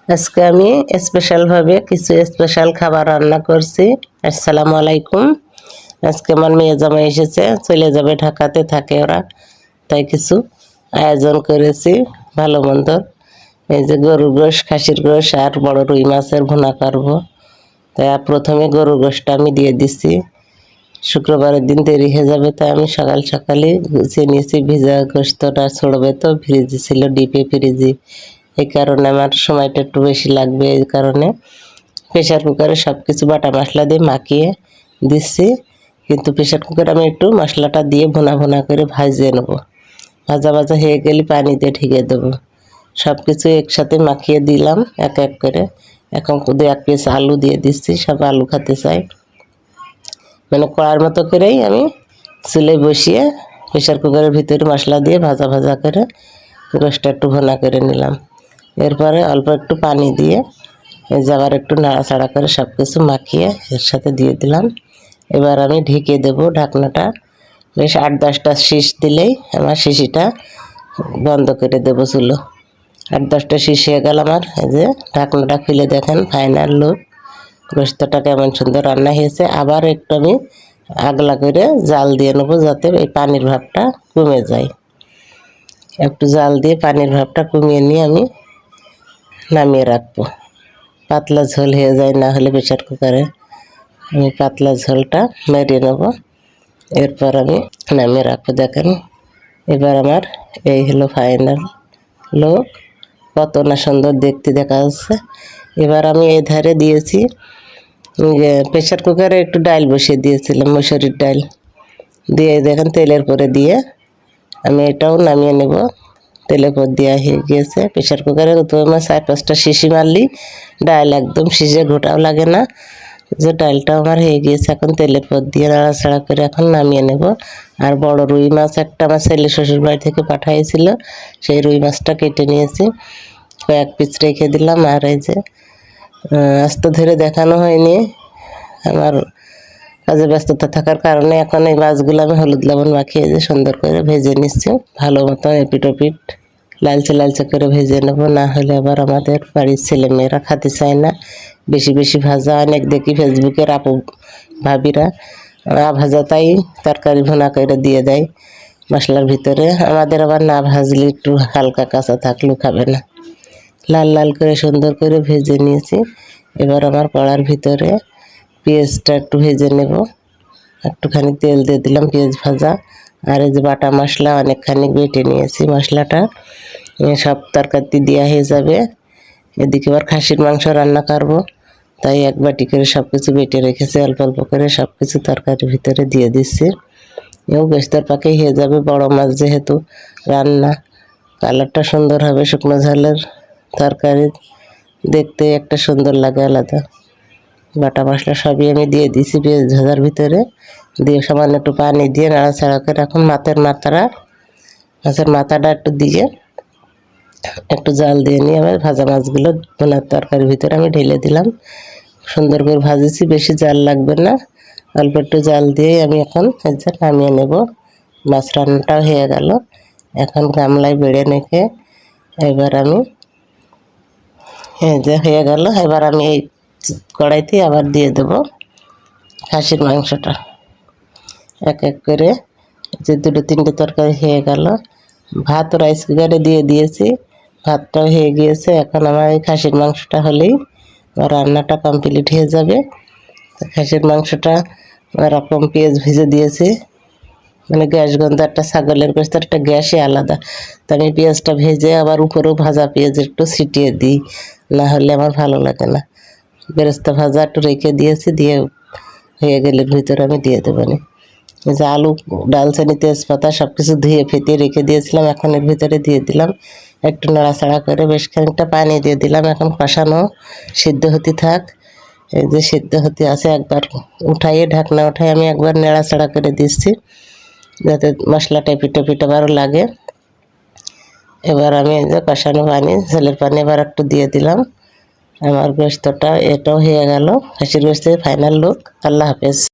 আজকে আমি স্পেশালভাবে কিছু স্পেশাল খাবার রান্না করছি। আসসালামু আলাইকুম। আজকে আমার মেয়ে জামাই এসেছে, চলে যাবে, ঢাকাতে থাকে ওরা, তাই কিছু আয়োজন করেছি ভালো মন্দ। এই যে গরুর গোশ, খাসির গোশ আর বড় রুই মাছের ভুনা করবো। তাই প্রথমে গরুর গোশটা আমি দিয়ে দিচ্ছি। শুক্রবারের দিন দেরি হয়ে যাবে, তাই আমি সকাল সকালে গুছিয়ে নিয়েছি। ভিজা গোশতটা ছড়বে, তো ফ্রিজে ছিল, ডিপে ফ্রিজে, এই কারণে আমার সময়টা একটু বেশি লাগবে। এই কারণে প্রেশার কুকারে সব কিছু বাটা মশলা দিয়ে মাখিয়ে দিচ্ছি। কিন্তু প্রেশার কুকারে আমি একটু মশলাটা দিয়ে ভুনা ভুনা করে ভাজিয়ে নেব। ভাজা ভাজা হয়ে গেলে পানি দিয়ে ঢেকে দেবো। সব কিছু একসাথে মাখিয়ে দিলাম এক এক করে। এখন 1 পিস আলু দিয়ে দিচ্ছি, সব আলু খেতে চাই। মানে কড়ার মতো করেই আমি চুলে বসিয়ে প্রেশার কুকারের ভিতরে মশলা দিয়ে ভাজা ভাজা করে গোশটা একটু ভুনা করে নিলাম। এরপরে অল্প একটু পানি দিয়ে আবার একটু নাড়াচাড়া করে সব কিছু মাখিয়ে এর সাথে দিয়ে দিলাম। এবার আমি ঢেকে দেবো। ঢাকনাটা বেশ 8-10টা শীষ দিলেই আমার শিশিটা বন্ধ করে দেবো চুলো। 8-10টা শীষ হয়ে গেল আমার। এই যে ঢাকনাটা খুলে দেখেন ফাইনাল লুক। গোশতটা কেমন সুন্দর রান্না হয়েছে। আবার একটু আমি আগলা করে জাল দিয়ে নেবো, যাতে এই পানির ভাবটা কমে যায়। একটু জাল দিয়ে পানির ভাবটা কমিয়ে নিয়ে আমি নামিয়ে রাখবো। পাতলা ঝোল হয়ে যায়, না হলে প্রেশার কুকারে আমি পাতলা ঝোলটা মেরিয়ে নেব। এরপর আমি নামিয়ে রাখবো। দেখেন এবার আমার এই হলো ফাইনাল লুক। কত না সুন্দর দেখতে দেখা যাচ্ছে। এবার আমি এই ধারে দিয়েছি, প্রেশার কুকারে একটু ডাল বসিয়ে দিয়েছিলাম, মসুরির ডাল দিয়ে দেখেন তেলের পরে দিয়ে আমি এটাও নামিয়ে নেব। তেলের পর দেওয়া হয়ে গিয়েছে। প্রেশার কুকারে তো আমার 4-5টা সিটি মারলেই ডাল একদম সিজে, ঘোটাও লাগে না। যে ডালটা আমার হয়ে গিয়েছে, এখন তেলের পর দিয়ে নাড়াচাড়া করে এখন নামিয়ে নেব। আর বড় রুই মাছ একটা আমার ছেলে শ্বশুর বাড়ি থেকে পাঠাইছিল, সেই রুই মাছটা কেটে নিয়েছি, কয়েক পিস রেখে দিলাম। আর এই যে আস্তে ধরে দেখানো হয়নি, আমার কাজে ব্যস্ততা থাকার কারণে এখন এই মাছগুলো আমি হলুদ লবণ মাখিয়ে যে সুন্দর করে ভেজে নিচ্ছি। ভালো মতো এপিট ওপিট লালচে লালচে করে ভেজে নেব, না হলে আবার আমাদের বাড়ির ছেলেমেয়েরা খেতে চায় না। বেশি বেশি ভাজা অনেক দেখি ফেসবুকের আপু ভাবিরা ভাজা তাই তরকারি ভুনা করে দিয়ে দেয় মশলার ভিতরে। আমাদের আবার না ভাজলে একটু হালকা কাঁচা থাকলেও খাবে না। লাল লাল করে সুন্দর করে ভেজে নিয়েছি। এবার আমার কড়ার ভিতরে পেঁয়াজটা একটু ভেজে নেব। একটুখানি তেল দিয়ে দিলাম, পেঁয়াজ ভাজা। আর এই যে বাটা মশলা অনেকখানি বেটে নিয়েছি, মশলাটা সব তরকারিতে দেওয়া হয়ে যাবে। এদিকে আবার খাসির মাংস রান্না করবো, তাই এক বাটি করে সব কিছু বেটে রেখেছি, অল্প অল্প করে সব কিছু তরকারির ভিতরে দিয়ে দিচ্ছি। এও বেশটার পাকে হয়ে যাবে, বড় মাছ যেহেতু রান্না। কালারটা সুন্দর হবে, শুকনো ঝালের তরকারি দেখতে একটা সুন্দর লাগে আলাদা। বাটা মশলা সবই আমি দিয়ে দিয়েছি পেঁয়াজ ভাজার ভিতরে, দিয়ে সামান্য একটু পানি দিয়ে নাড়াচাড়া করে এখন মাছের মাথাটা একটু দিয়ে একটু জাল দিয়ে নিয়ে আবার ভাজা মাছগুলো ভুনার তরকারির ভিতরে আমি ঢেলে দিলাম। সুন্দর করে ভাজেছি, বেশি জাল লাগবে না, অল্প একটু জাল দিয়ে আমি এখন নামিয়ে নেব। মাছ রান্নাটাও হয়ে গেল। এখন গামলায় বেড়ে রেখে এবার আমি হয়ে গেল। এবার আমি এই কড়াইতে আবার দিয়ে দেবো খাসির মাংসটা এক এক করে। যে 2-3টে তরকারি হয়ে গেল। ভাত রাইস কুকারে দিয়ে দিয়েছি, ভাতটাও হয়ে গিয়েছে। এখন আমার এই খাসির মাংসটা হলেই রান্নাটা কমপ্লিট হয়ে যাবে। খাসির মাংসটা এরকম পেঁয়াজ ভেজে দিয়েছি, মানে গ্যাস গন্ধ, একটা ছাগলের গোশত একটা গ্যাসই আলাদা। তো আমি পেঁয়াজটা ভেজে আবার উপরেও ভাজা পেঁয়াজ একটু ছিটিয়ে দিই, না হলে আমার ভালো লাগে না। বেরেস্তা ভাজা একটু রেখে দিয়েছি, দিয়ে হয়ে গেলে ভিতরে আমি দিয়ে দেবো নি। এই যে আলু, ডালচিনি, তেজপাতা সব কিছু ধুয়ে ফেটিয়ে রেখে দিয়েছিলাম, এখন এর ভিতরে দিয়ে দিলাম। একটু নাড়াচাড়া করে বেশ খানিকটা পানি দিয়ে দিলাম। এখন কষানো সিদ্ধ হতে থাক। এই যে সিদ্ধ হতে আছে, একবার উঠাইয়ে ঢাকনা উঠাই আমি একবার নাড়াচাড়া করে দিচ্ছি, যাতে মশলাটা পিঠে পিঠে আবারও লাগে। এবার আমি এই যে কষানো পানি, ঝোলের পানি এবার একটু দিয়ে দিলাম। আমার গোশতটা এটাও হয়ে গেল, খাসির গোশতের ফাইনাল লুক। আল্লাহ হাফেজ।